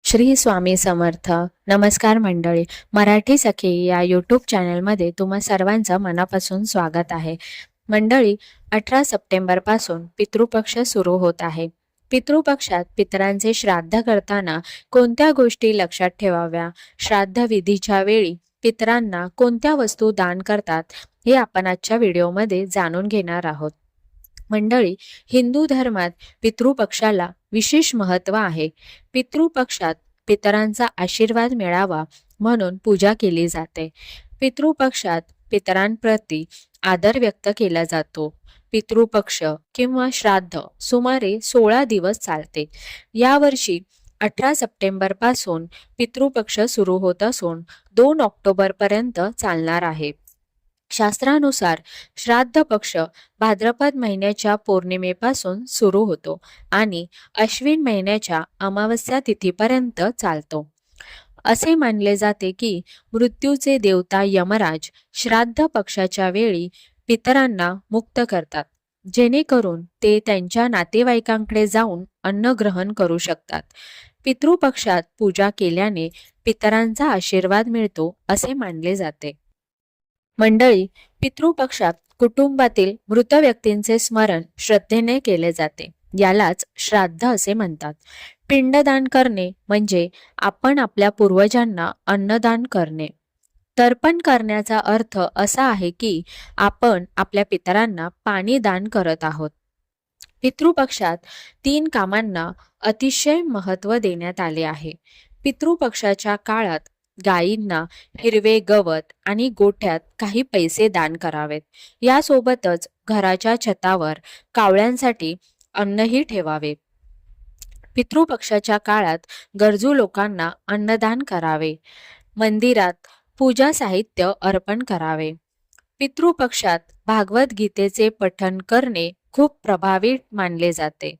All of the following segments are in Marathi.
श्री स्वामी समर्थ. नमस्कार मंडळी. मराठी सखी या यूट्यूब चॅनलमध्ये तुम्हा सर्वांचं मनापासून स्वागत आहे. मंडळी, 18 सप्टेंबरपासून पितृपक्ष सुरू होत आहे. पितृपक्षात पितरांचे श्राद्ध करताना कोणत्या गोष्टी लक्षात ठेवाव्या, श्राद्ध विधीच्या वेळी पितरांना कोणत्या वस्तू दान करतात, हे आपण आजच्या व्हिडिओमध्ये जाणून घेणार आहोत. मंडळी, हिंदू धर्मात पितृपक्षाला विशेष महत्त्व आहे. पितृपक्षात पितरांचा आशीर्वाद मिळावा म्हणून पूजा केली जाते. पितृपक्षात पितरांप्रती आदर व्यक्त केला जातो. पितृपक्ष किंवा श्राद्ध सुमारे 16 दिवस चालते. यावर्षी 18 सप्टेंबरपासून पितृपक्ष सुरू होत असून 2 ऑक्टोबरपर्यंत चालणार आहे. शास्त्रानुसार श्राद्ध पक्ष भाद्रपद महिन्याच्या पौर्णिमेपासून सुरू होतो आणि अश्विन महिन्याच्या अमावस्या तिथीपर्यंत चालतो. असे मानले जाते की मृत्यूचे देवता यमराज श्राद्ध पक्षाच्या वेळी पितरांना मुक्त करतात, जेणेकरून ते त्यांच्या नातेवाईकांकडे जाऊन अन्न ग्रहण करू शकतात. पितृपक्षात पूजा केल्याने पितरांचा आशीर्वाद मिळतो असे मानले जाते. मंडळी, पितृपक्षात कुटुंबातील मृत व्यक्तींचे स्मरण श्रद्धेने केले जाते. यालाच श्राद्ध असे म्हणतात. पिंडदान करणे म्हणजे आपण आपल्या पूर्वजांना अन्नदान करणे. तर्पण करण्याचा अर्थ असा आहे की आपण आपल्या पितरांना पाणी दान करत आहोत. पितृपक्षात 3 कामांना अतिशय महत्त्व देण्यात आले आहे. पितृपक्षाच्या काळात गायींना हिरवे गवत आणि गोठ्यात काही पैसे दान करावेत. यासोबतच घराच्या छतावर कावळ्यांसाठी अन्नही ठेवावे. पितृपक्षाच्या काळात गरजू लोकांना अन्नदान करावे. मंदिरात पूजा साहित्य अर्पण करावे. पितृपक्षात भागवत गीतेचे पठण करणे खूप प्रभावी मानले जाते.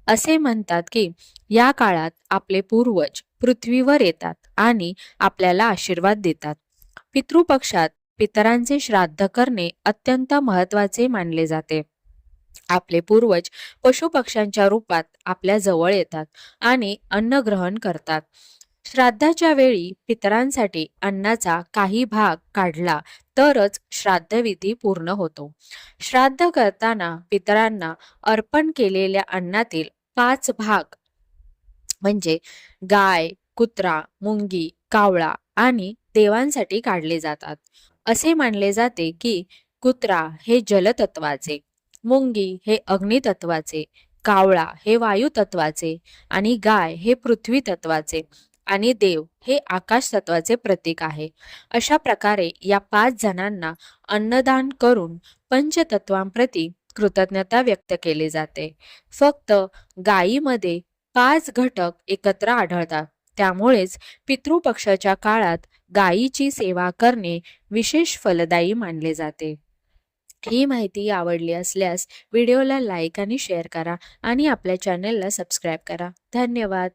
असे म्हणतात की या काळात आपले पूर्वज पृथ्वीवर येतात आणि आपल्याला आशीर्वाद देतात. पितृपक्षात पितरांचे श्राद्ध करणे अत्यंत महत्त्वाचे मानले जाते. आपले पूर्वज पशुपक्ष्यांच्या रूपात आपल्या जवळ येतात आणि अन्न ग्रहण करतात. श्राद्धाच्या वेळी पितरांसाठी अन्नाचा काही भाग काढला तरच श्राद्धविधी पूर्ण होतो. श्राद्ध करताना पितरांना अर्पण केलेल्या अन्नातील 5 भाग म्हणजे गाय, कुत्रा, मुंगी, कावळा आणि देवांसाठी काढले जातात. असे मानले जाते की कुत्रा हे जलतत्वाचे, मुंगी हे अग्नितत्वाचे, कावळा हे वायुतत्वाचे आणि गाय हे पृथ्वी तत्वाचे आणि देव हे आकाश तत्वाचे प्रतीक आहे. अशा प्रकारे या 5 जणांना अन्नदान करून पंचतत्वांप्रती कृतज्ञता व्यक्त केली जाते. फक्त गायीमध्ये 5 घटक एकत्र आढळतात. त्यामुळेच पितृपक्षाच्या काळात गायीची सेवा करणे विशेष फलदायी मानले जाते. ही माहिती आवडली असल्यास व्हिडिओला लाईक आणि शेअर करा आणि आपल्या चॅनलला सबस्क्राईब करा. धन्यवाद.